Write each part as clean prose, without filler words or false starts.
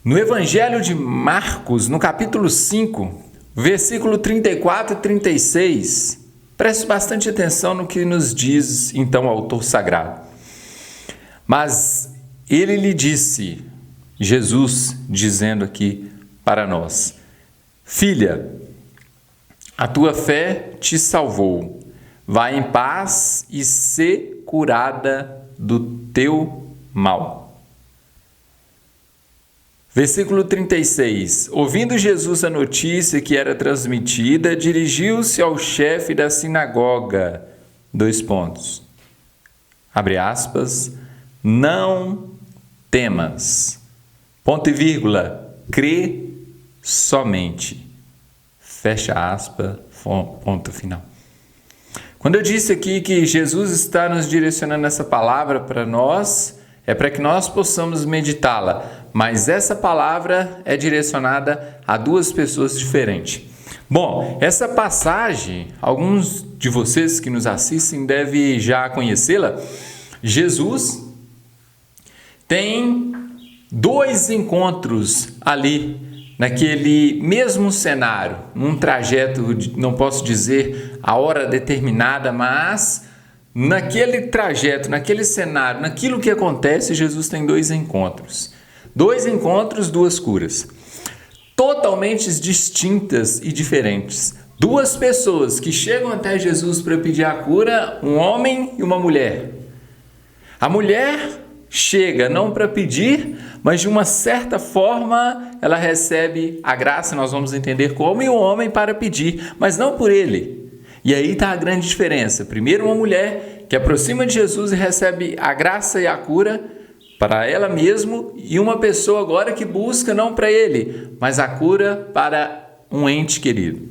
No Evangelho de Marcos, no capítulo 5, versículo 34 e 36, preste bastante atenção no que nos diz então o autor sagrado. Mas ele lhe disse, Jesus dizendo aqui para nós: Filha, a tua fé te salvou. Vai em paz e sê curada do teu mal. Versículo 36. Ouvindo Jesus a notícia que era transmitida, dirigiu-se ao chefe da sinagoga. Abre aspas. Não temas. Ponto e vírgula. Crê somente. Fecha aspas. Ponto final. Quando eu disse aqui que Jesus está nos direcionando essa palavra para nós, é para que nós possamos meditá-la, mas essa palavra é direcionada a duas pessoas diferentes. Bom, essa passagem, alguns de vocês que nos assistem devem já conhecê-la. Jesus tem dois encontros ali, naquele mesmo cenário, num trajeto, não posso dizer a hora determinada, mas naquele trajeto, naquele cenário, naquilo que acontece, Jesus tem dois encontros. Dois encontros, duas curas. Totalmente distintas e diferentes. Duas pessoas que chegam até Jesus para pedir a cura, um homem e uma mulher. A mulher chega não para pedir, mas de uma certa forma ela recebe a graça, nós vamos entender como, e o homem para pedir, mas não por ele. E aí está a grande diferença. Primeiro, uma mulher que aproxima de Jesus e recebe a graça e a cura para ela mesma, e uma pessoa agora que busca não para ele, mas a cura para um ente querido.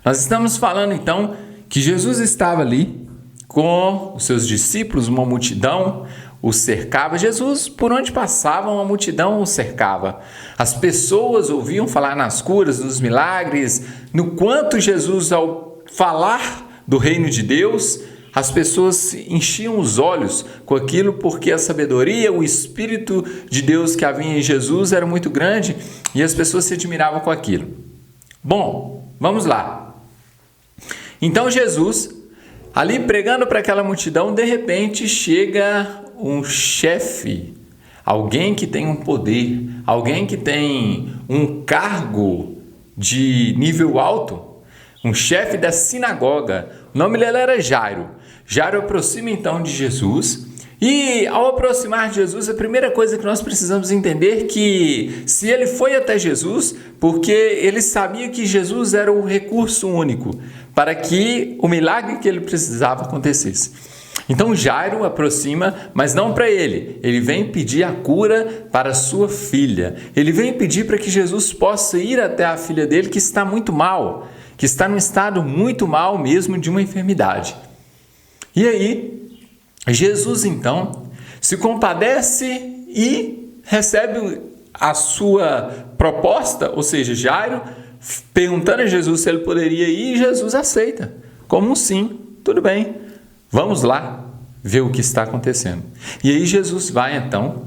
Nós estamos falando então que Jesus estava ali com os seus discípulos, uma multidão o cercava. Jesus, por onde passava, uma multidão o cercava. As pessoas ouviam falar nas curas, nos milagres, no quanto Jesus, ao falar do reino de Deus, as pessoas enchiam os olhos com aquilo, porque a sabedoria, o Espírito de Deus que havia em Jesus era muito grande e as pessoas se admiravam com aquilo. Bom, vamos lá. Então Jesus, ali pregando para aquela multidão, de repente chega um chefe, alguém que tem um poder, alguém que tem um cargo de nível alto, um chefe da sinagoga. O nome dele era Jairo. Jairo aproxima então de Jesus, e ao aproximar de Jesus, a primeira coisa que nós precisamos entender é que se ele foi até Jesus, porque ele sabia que Jesus era o recurso único para que o milagre que ele precisava acontecesse. Então Jairo aproxima, mas não para ele. Ele vem pedir a cura para sua filha. Ele vem pedir para que Jesus possa ir até a filha dele, que está muito mal, que está num estado muito mal mesmo de uma enfermidade. E aí, Jesus então se compadece e recebe a sua proposta, ou seja, Jairo perguntando a Jesus se ele poderia ir, e Jesus aceita, como um sim, tudo bem, vamos lá ver o que está acontecendo. E aí Jesus vai então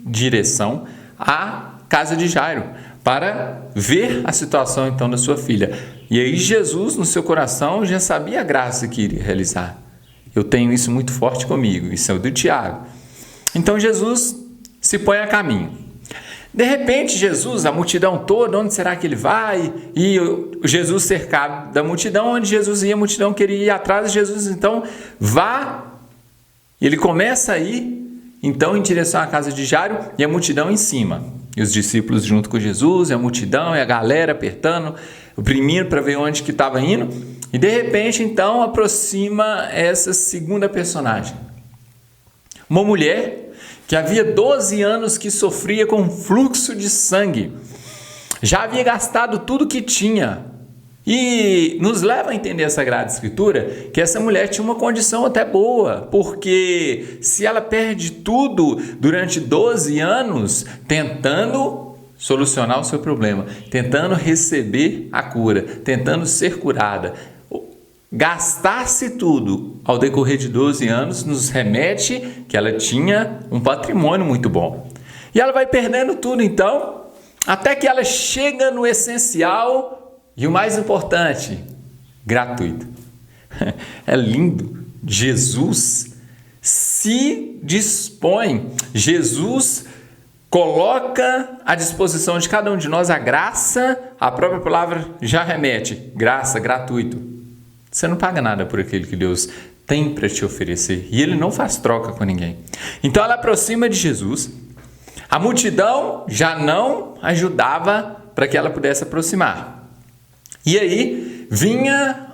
em direção à casa de Jairo, para ver a situação então da sua filha. E aí Jesus, no seu coração, já sabia a graça que iria realizar. Eu tenho isso muito forte comigo, isso é do Tiago. Então Jesus se põe a caminho. De repente Jesus, a multidão toda, onde será que ele vai? E Jesus cercado da multidão, onde Jesus ia, a multidão queria ir atrás de Jesus, então vá. Ele começa a ir então em direção à casa de Jairo e a multidão em cima. E os discípulos junto com Jesus, e a multidão, e a galera apertando, oprimindo para ver onde que estava indo. E de repente, então, aproxima essa segunda personagem. Uma mulher que havia 12 anos que sofria com fluxo de sangue. Já havia gastado tudo que tinha. E nos leva a entender a Sagrada Escritura que essa mulher tinha uma condição até boa, porque se ela perde tudo durante 12 anos tentando solucionar o seu problema, tentando receber a cura, tentando ser curada, gastar-se tudo ao decorrer de 12 anos nos remete que ela tinha um patrimônio muito bom. E ela vai perdendo tudo então, até que ela chega no essencial e o mais importante, gratuito. É lindo. Jesus se dispõe, Jesus coloca à disposição de cada um de nós a graça, a própria palavra já remete, graça, gratuito. Você não paga nada por aquilo que Deus tem para te oferecer e Ele não faz troca com ninguém. Então ela aproxima de Jesus, a multidão já não ajudava para que ela pudesse aproximar. E aí vinha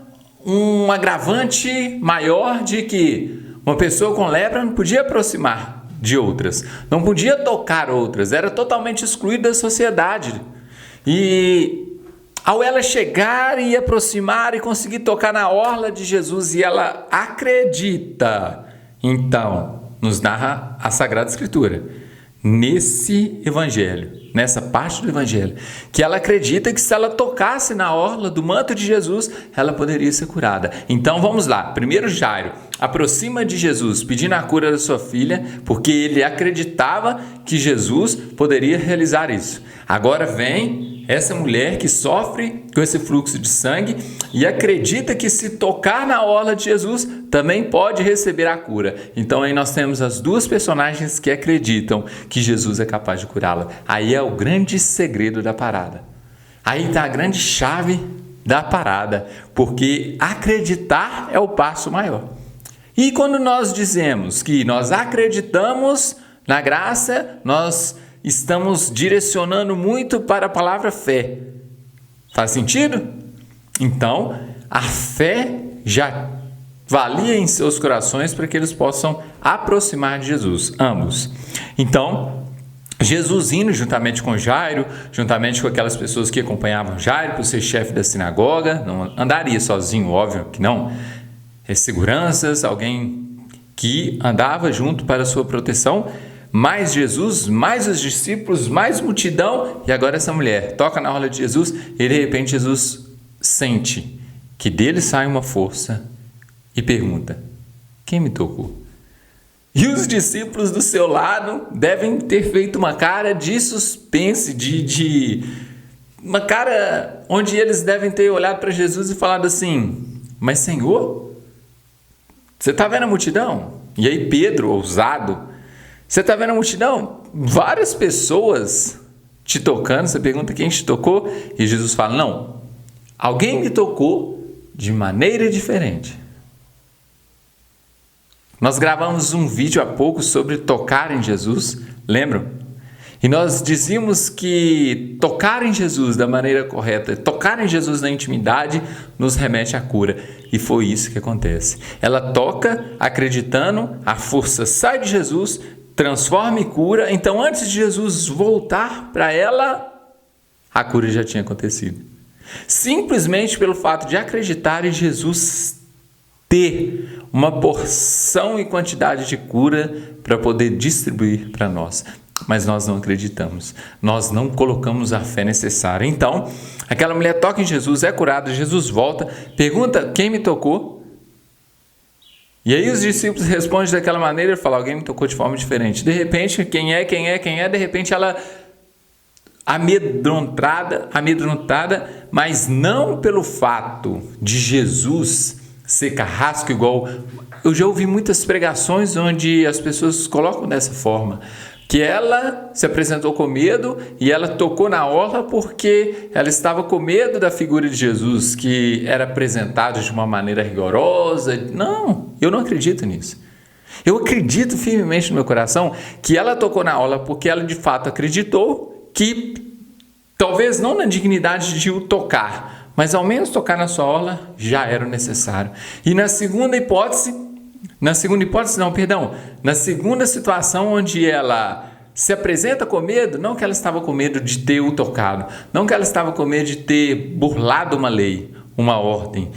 um agravante maior de que uma pessoa com lepra não podia aproximar de outras, não podia tocar outras, era totalmente excluída da sociedade. E ao ela chegar e aproximar e conseguir tocar na orla de Jesus, e ela acredita, então nos narra a Sagrada Escritura, nesse evangelho, nessa parte do evangelho, que ela acredita que se ela tocasse na orla do manto de Jesus, ela poderia ser curada. Então vamos lá, primeiro Jairo aproxima de Jesus pedindo a cura da sua filha, porque ele acreditava que Jesus poderia realizar isso. Agora vem essa mulher que sofre com esse fluxo de sangue e acredita que se tocar na orla de Jesus também pode receber a cura. Então aí nós temos as duas personagens que acreditam que Jesus é capaz de curá-la. Aí é o grande segredo da parada. Aí está a grande chave da parada, porque acreditar é o passo maior. E quando nós dizemos que nós acreditamos na graça, nós estamos direcionando muito para a palavra fé. Faz sentido? Então, a fé já valia em seus corações para que eles possam aproximar de Jesus, ambos. Então, Jesus indo juntamente com Jairo, juntamente com aquelas pessoas que acompanhavam Jairo por ser chefe da sinagoga, não andaria sozinho, óbvio que não. Seguranças, alguém que andava junto para a sua proteção, mais Jesus, mais os discípulos, mais multidão, e agora essa mulher toca na orla de Jesus e de repente Jesus sente que dele sai uma força e pergunta: quem me tocou? E os discípulos do seu lado devem ter feito uma cara de suspense, uma cara onde eles devem ter olhado para Jesus e falado assim: mas Senhor, você está vendo a multidão? E aí Pedro, ousado, você está vendo a multidão? Várias pessoas te tocando, você pergunta quem te tocou? E Jesus fala: não, alguém me tocou de maneira diferente. Nós gravamos um vídeo há pouco sobre tocar em Jesus, lembram? E nós dizíamos que tocar em Jesus da maneira correta, tocar em Jesus na intimidade, nos remete à cura. E foi isso que acontece. Ela toca acreditando, a força sai de Jesus, transforma e cura. Então, antes de Jesus voltar para ela, a cura já tinha acontecido. Simplesmente pelo fato de acreditar em Jesus ter uma porção e quantidade de cura para poder distribuir para nós. Mas nós não acreditamos, nós não colocamos a fé necessária. Então, aquela mulher toca em Jesus, é curada, Jesus volta, pergunta quem me tocou. E aí os discípulos respondem daquela maneira e falam: alguém me tocou de forma diferente. De repente, quem é? De repente ela amedrontada, mas não pelo fato de Jesus ser carrasco igual. Eu já ouvi muitas pregações onde as pessoas colocam dessa forma, que ela se apresentou com medo e ela tocou na orla porque ela estava com medo da figura de Jesus, que era apresentado de uma maneira rigorosa. Não, eu não acredito nisso. Eu acredito firmemente no meu coração que ela tocou na orla porque ela de fato acreditou que, talvez não na dignidade de o tocar, mas ao menos tocar na sua orla já era necessário. E na segunda situação onde ela se apresenta com medo, não que ela estava com medo de ter o tocado, não que ela estava com medo de ter burlado uma lei, uma ordem,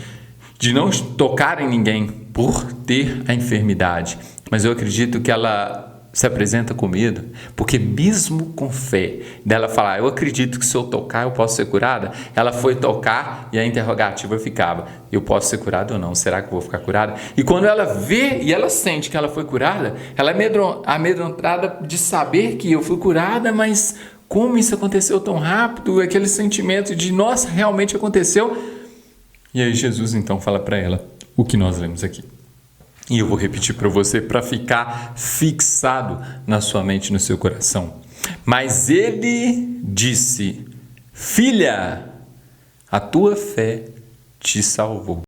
de não tocar em ninguém por ter a enfermidade, mas eu acredito que ela se apresenta com medo, porque mesmo com fé, dela falar, eu acredito que se eu tocar eu posso ser curada, ela foi tocar e a interrogativa ficava, eu posso ser curada ou não? Será que eu vou ficar curada? E quando ela vê e ela sente que ela foi curada, ela é amedrontada de saber que eu fui curada, mas como isso aconteceu tão rápido? Aquele sentimento de, nossa, realmente aconteceu. E aí Jesus então fala para ela o que nós lemos aqui. E eu vou repetir para você para ficar fixado na sua mente, no seu coração. Mas ele disse, filha, a tua fé te salvou.